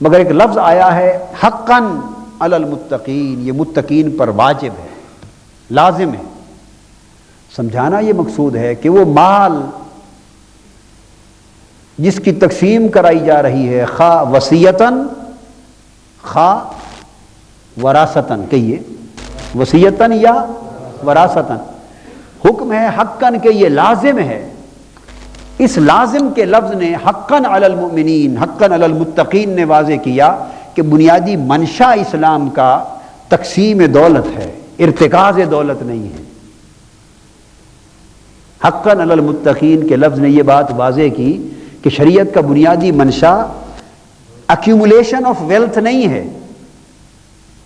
مگر ایک لفظ آیا ہے حقاً علی المتقین، یہ متقین پر واجب ہے، لازم ہے۔ سمجھانا یہ مقصود ہے کہ وہ مال جس کی تقسیم کرائی جا رہی ہے، خواہ وصیتاً خواہ وراثتاً، کہیے وصیتاً یا وراثتاً، حکم ہے حقاً کہ یہ لازم ہے۔ اس لازم کے لفظ نے حقاً علی المؤمنین، حقاً علی المتقین نے واضح کیا کہ بنیادی منشا اسلام کا تقسیم دولت ہے، ارتکاز دولت نہیں ہے۔ حقاً علی المتقین کے لفظ نے یہ بات واضح کی کہ شریعت کا بنیادی منشا ایکیومولیشن آف ویلتھ نہیں ہے،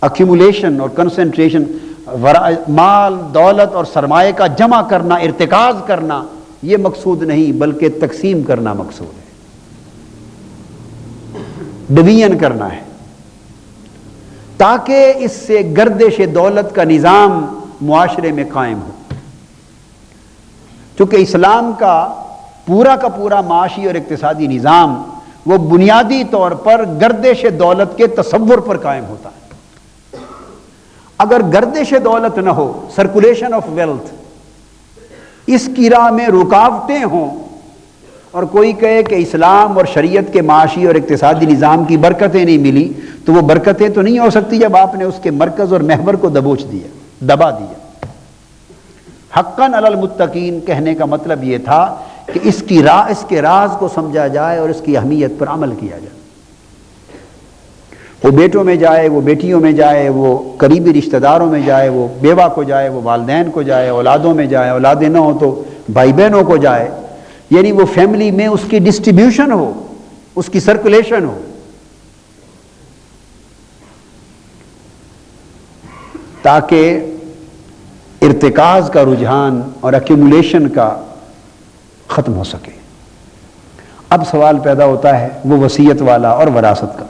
ایکیومولیشن اور کنسنٹریشن، مال دولت اور سرمایہ کا جمع کرنا، ارتکاز کرنا، یہ مقصود نہیں، بلکہ تقسیم کرنا مقصود ہے، ڈویژن کرنا ہے، تاکہ اس سے گردش دولت کا نظام معاشرے میں قائم ہو۔ چونکہ اسلام کا پورا معاشی اور اقتصادی نظام وہ بنیادی طور پر گردش دولت کے تصور پر قائم ہوتا ہے۔ اگر گردش دولت نہ ہو، سرکولیشن آف ویلتھ، اس کی راہ میں رکاوٹیں ہوں، اور کوئی کہے کہ اسلام اور شریعت کے معاشی اور اقتصادی نظام کی برکتیں نہیں ملی، تو وہ برکتیں تو نہیں ہو سکتی جب آپ نے اس کے مرکز اور محور کو دبا دیا۔ حقاً علی المتقین کہنے کا مطلب یہ تھا کہ اس کے راز کو سمجھا جائے اور اس کی اہمیت پر عمل کیا جائے۔ وہ بیٹوں میں جائے، وہ بیٹیوں میں جائے، وہ قریبی رشتہ داروں میں جائے، وہ بیوہ کو جائے، وہ والدین کو جائے، اولادوں میں جائے، اولادیں نہ ہوں تو بھائی بہنوں کو جائے، یعنی وہ فیملی میں اس کی ڈسٹریبیوشن ہو، اس کی سرکولیشن ہو، تاکہ ارتکاز کا رجحان اور ایکیومولیشن کا ختم ہو سکے۔ اب سوال پیدا ہوتا ہے وہ وصیت والا اور وراثت کا۔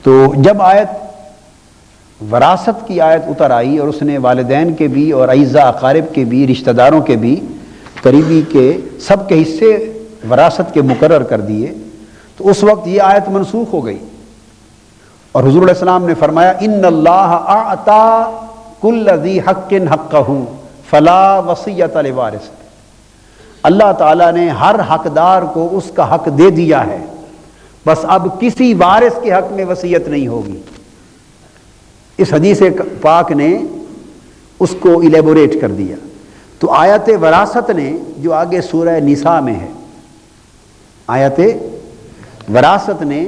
تو جب آیت وراثت کی آیت اتر آئی اور اس نے والدین کے بھی اور اعزاء اقارب کے بھی، رشتہ داروں کے بھی، قریبی کے سب کے حصے وراثت کے مقرر کر دیے، تو اس وقت یہ آیت منسوخ ہو گئی، اور حضور علیہ السلام نے فرمایا ان اللہ اعطا کل ذی حق حقہ فلا وصیۃ لوارث، اللہ تعالیٰ نے ہر حقدار کو اس کا حق دے دیا ہے، بس اب کسی وارث کے حق میں وصیت نہیں ہوگی۔ اس حدیث پاک نے اس کو ایلیبوریٹ کر دیا۔ تو آیت وراثت نے جو آگے سورہ نساء میں ہے، آیت وراثت نے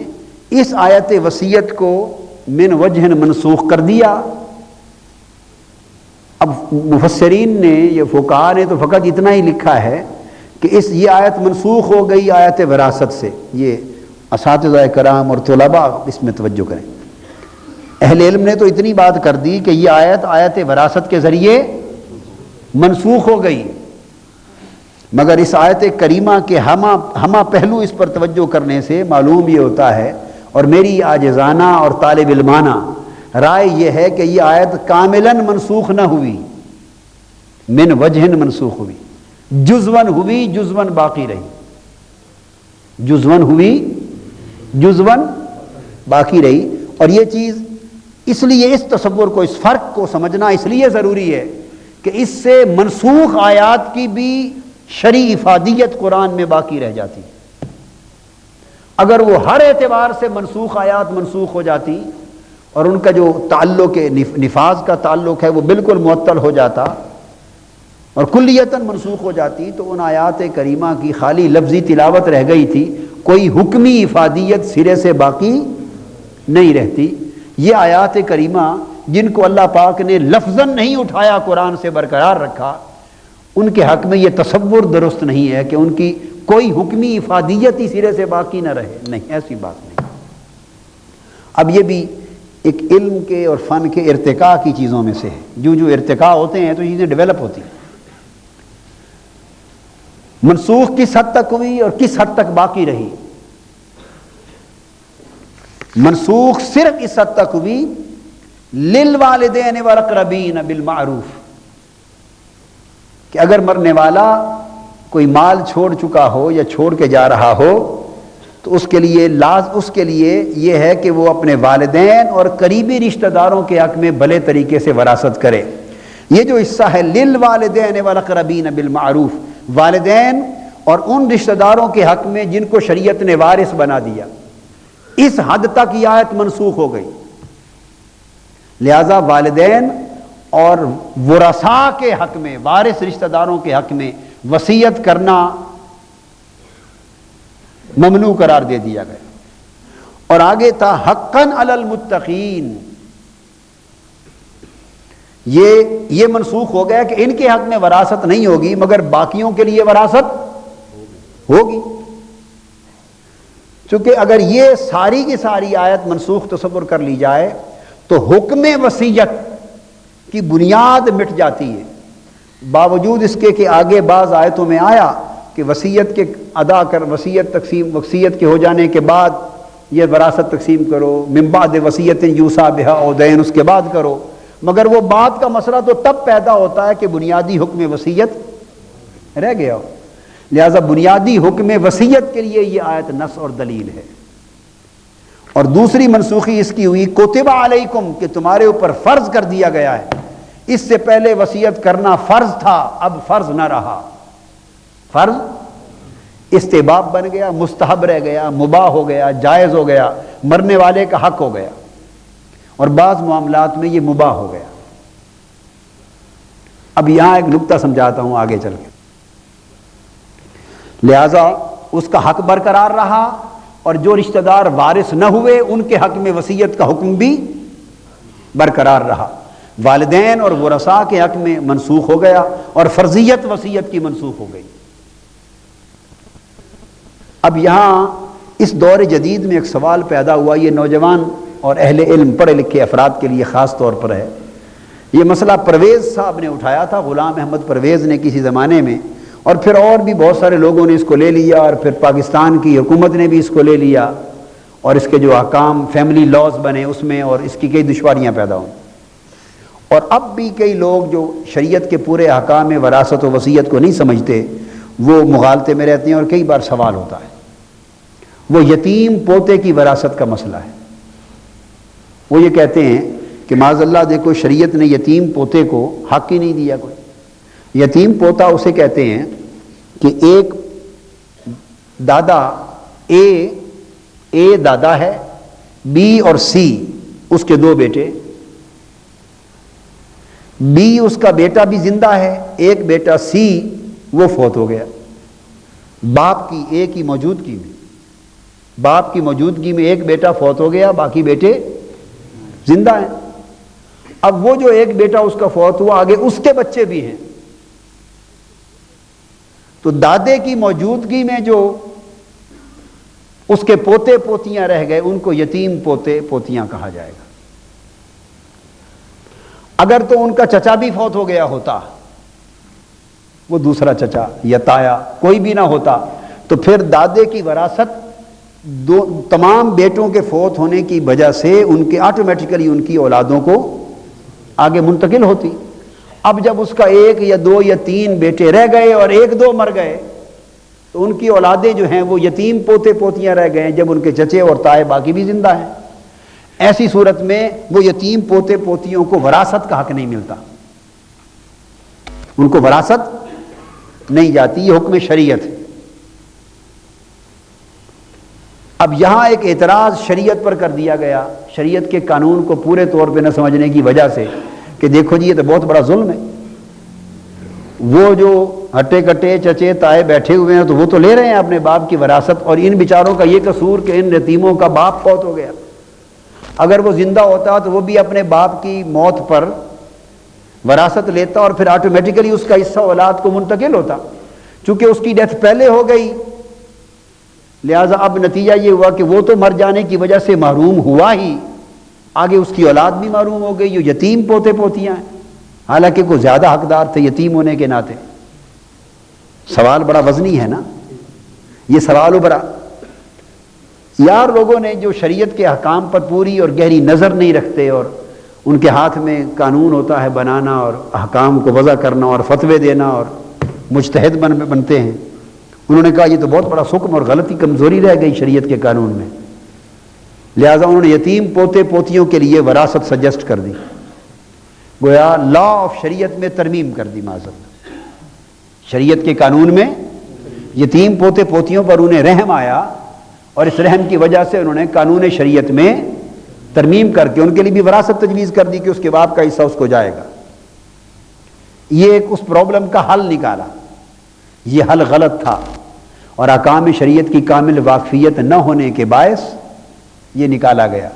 اس آیت وصیت کو من وجہ منسوخ کر دیا۔ اب مفسرین نے، یہ فقہاء نے تو فقط اتنا ہی لکھا ہے کہ یہ آیت منسوخ ہو گئی آیت وراثت سے۔ یہ اساتذہ کرام اور طلباء اس میں توجہ کریں۔ اہل علم نے تو اتنی بات کر دی کہ یہ آیت وراثت کے ذریعے منسوخ ہو گئی، مگر اس آیت کریمہ کے ہمہ پہلو اس پر توجہ کرنے سے معلوم یہ ہوتا ہے، اور میری عاجزانہ اور طالب علمانہ رائے یہ ہے کہ یہ آیت کاملاً منسوخ نہ ہوئی، من وجہ منسوخ ہوئی، جزواً ہوئی، جزواً باقی رہی، جزواً ہوئی، جزواً باقی رہی۔ اور یہ چیز اس لیے، اس تصور کو، اس فرق کو سمجھنا اس لیے ضروری ہے کہ اس سے منسوخ آیات کی بھی شرعی افادیت قرآن میں باقی رہ جاتی۔ اگر وہ ہر اعتبار سے منسوخ آیات منسوخ ہو جاتی اور ان کا جو تعلق نفاذ کا تعلق ہے وہ بالکل معطل ہو جاتا اور کلیتاً منسوخ ہو جاتی، تو ان آیات کریمہ کی خالی لفظی تلاوت رہ گئی تھی، کوئی حکمی افادیت سرے سے باقی نہیں رہتی۔ یہ آیات کریمہ جن کو اللہ پاک نے لفظاً نہیں اٹھایا، قرآن سے برقرار رکھا، ان کے حق میں یہ تصور درست نہیں ہے کہ ان کی کوئی حکمی افادیت ہی سرے سے باقی نہ رہے، نہیں، ایسی بات نہیں۔ اب یہ بھی ایک علم کے اور فن کے ارتقاء کی چیزوں میں سے ہے، جو ارتقاء ہوتے ہیں تو چیزیں ڈیولپ ہوتی ہیں۔ منسوخ کس حد تک ہوئی اور کس حد تک باقی رہی؟ منسوخ صرف اس حد تک ہوئی للوالدین والاقربین بالمعروف، کہ اگر مرنے والا کوئی مال چھوڑ چکا ہو یا چھوڑ کے جا رہا ہو تو اس کے لیے یہ ہے کہ وہ اپنے والدین اور قریبی رشتہ داروں کے حق میں بھلے طریقے سے وراثت کرے۔ یہ جو حصہ ہے للوالدین والاقربین بالمعروف، والدین اور ان رشتہ داروں کے حق میں جن کو شریعت نے وارث بنا دیا، اس حد تک یہ آیت منسوخ ہو گئی۔ لہذا والدین اور ورثاء کے حق میں، وارث رشتہ داروں کے حق میں وصیت کرنا ممنوع قرار دے دیا گیا۔ اور آگے تھا حقاً علی المتقین، یہ منسوخ ہو گیا کہ ان کے حق میں وراثت نہیں ہوگی مگر باقیوں کے لیے وراثت ہوگی۔ چونکہ اگر یہ ساری کی ساری آیت منسوخ تصور کر لی جائے تو حکم وصیت کی بنیاد مٹ جاتی ہے، باوجود اس کے کہ آگے بعض آیتوں میں آیا کہ وصیت کے ادا کر، وصیت کے ہو جانے کے بعد یہ وراثت تقسیم کرو، من بعد وصیت یوصی بہا او دین، اس کے بعد کرو، مگر وہ بات کا مسئلہ تو تب پیدا ہوتا ہے کہ بنیادی حکم وصیت رہ گیا ہو۔ لہذا بنیادی حکم وصیت کے لیے یہ آیت نص اور دلیل ہے۔ اور دوسری منسوخی اس کی ہوئی کتب علیکم، کہ تمہارے اوپر فرض کر دیا گیا ہے۔ اس سے پہلے وصیت کرنا فرض تھا، اب فرض نہ رہا، فرض استحباب بن گیا، مستحب رہ گیا، مباح ہو گیا، جائز ہو گیا، مرنے والے کا حق ہو گیا، اور بعض معاملات میں یہ مباح ہو گیا۔ اب یہاں ایک نکتہ سمجھاتا ہوں آگے چل کے۔ لہذا اس کا حق برقرار رہا، اور جو رشتہ دار وارث نہ ہوئے ان کے حق میں وصیت کا حکم بھی برقرار رہا۔ والدین اور ورثاء کے حق میں منسوخ ہو گیا، اور فرضیت وصیت کی منسوخ ہو گئی۔ اب یہاں اس دور جدید میں ایک سوال پیدا ہوا، یہ نوجوان اور اہل علم پڑھے لکھے افراد کے لیے خاص طور پر ہے۔ یہ مسئلہ پرویز صاحب نے اٹھایا تھا، غلام احمد پرویز نے کسی زمانے میں، اور پھر اور بھی بہت سارے لوگوں نے اس کو لے لیا، اور پھر پاکستان کی حکومت نے بھی اس کو لے لیا، اور اس کے جو احکام فیملی لاز بنے اس میں، اور اس کی کئی دشواریاں پیدا ہوئیں۔ اور اب بھی کئی لوگ جو شریعت کے پورے احکام وراثت و وصیت کو نہیں سمجھتے، وہ مغالطے میں رہتے ہیں، اور کئی بار سوال ہوتا ہے۔ وہ یتیم پوتے کی وراثت کا مسئلہ ہے۔ وہ یہ کہتے ہیں کہ معاذ اللہ دیکھو شریعت نے یتیم پوتے کو حق ہی نہیں دیا کوئی۔ یتیم پوتا اسے کہتے ہیں کہ ایک دادا اے دادا ہے، بی اور سی اس کے دو بیٹے، بی اس کا بیٹا بھی زندہ ہے، ایک بیٹا سی وہ فوت ہو گیا باپ کی اے کی موجودگی میں، باپ کی موجودگی میں ایک بیٹا فوت ہو گیا، باقی بیٹے زندہ ہیں۔ اب وہ جو ایک بیٹا اس کا فوت ہوا، آگے اس کے بچے بھی ہیں، تو دادے کی موجودگی میں جو اس کے پوتے پوتیاں رہ گئے ان کو یتیم پوتے پوتیاں کہا جائے گا۔ اگر تو ان کا چچا بھی فوت ہو گیا ہوتا، وہ دوسرا چچا یا تایا کوئی بھی نہ ہوتا، تو پھر دادے کی وراثت تمام بیٹوں کے فوت ہونے کی وجہ سے ان کے آٹومیٹیکلی ان کی اولادوں کو آگے منتقل ہوتی۔ اب جب اس کا ایک یا دو یا تین بیٹے رہ گئے اور ایک دو مر گئے، تو ان کی اولادیں جو ہیں وہ یتیم پوتے پوتیاں رہ گئے، جب ان کے چچے اور تائے باقی بھی زندہ ہیں۔ ایسی صورت میں وہ یتیم پوتے پوتیوں کو وراثت کا حق نہیں ملتا، ان کو وراثت نہیں جاتی، یہ حکم شریعت ہے۔ اب یہاں ایک اعتراض شریعت پر کر دیا گیا، شریعت کے قانون کو پورے طور پہ نہ سمجھنے کی وجہ سے، کہ دیکھو جی یہ تو بہت بڑا ظلم ہے، وہ جو ہٹے کٹے چچے تائے بیٹھے ہوئے ہیں تو وہ تو لے رہے ہیں اپنے باپ کی وراثت، اور ان بیچاروں کا یہ قصور کہ ان یتیموں کا باپ فوت ہو گیا۔ اگر وہ زندہ ہوتا تو وہ بھی اپنے باپ کی موت پر وراثت لیتا، اور پھر آٹومیٹیکلی اس کا حصہ اولاد کو منتقل ہوتا۔ چونکہ اس کی ڈیتھ پہلے ہو گئی، لہذا اب نتیجہ یہ ہوا کہ وہ تو مر جانے کی وجہ سے محروم ہوا ہی، آگے اس کی اولاد بھی محروم ہو گئی، جو یتیم پوتے پوتیاں ہیں، حالانکہ کوئی زیادہ حقدار تھے یتیم ہونے کے ناطے۔ سوال بڑا وزنی ہے نا یہ سوال بڑا، یار لوگوں نے جو شریعت کے احکام پر پوری اور گہری نظر نہیں رکھتے، اور ان کے ہاتھ میں قانون ہوتا ہے بنانا اور احکام کو وضع کرنا اور فتوے دینا، اور مجتہد بنتے ہیں، انہوں نے کہا یہ تو بہت بڑا حکم اور غلطی کمزوری رہ گئی شریعت کے قانون میں، لہذا انہوں نے یتیم پوتے پوتیوں کے لیے وراثت سجیسٹ کر دی، گویا لا آف شریعت میں ترمیم کر دی معذرت، شریعت کے قانون میں یتیم پوتے پوتیوں پر انہیں رحم آیا اور اس رحم کی وجہ سے انہوں نے قانون شریعت میں ترمیم کر کے ان کے لیے بھی وراثت تجویز کر دی کہ اس کے باپ کا حصہ اس کو جائے گا۔ یہ ایک اس پرابلم کا حل نکالا، یہ حل غلط تھا اور احکام شریعت کی کامل واقفیت نہ ہونے کے باعث یہ نکالا گیا۔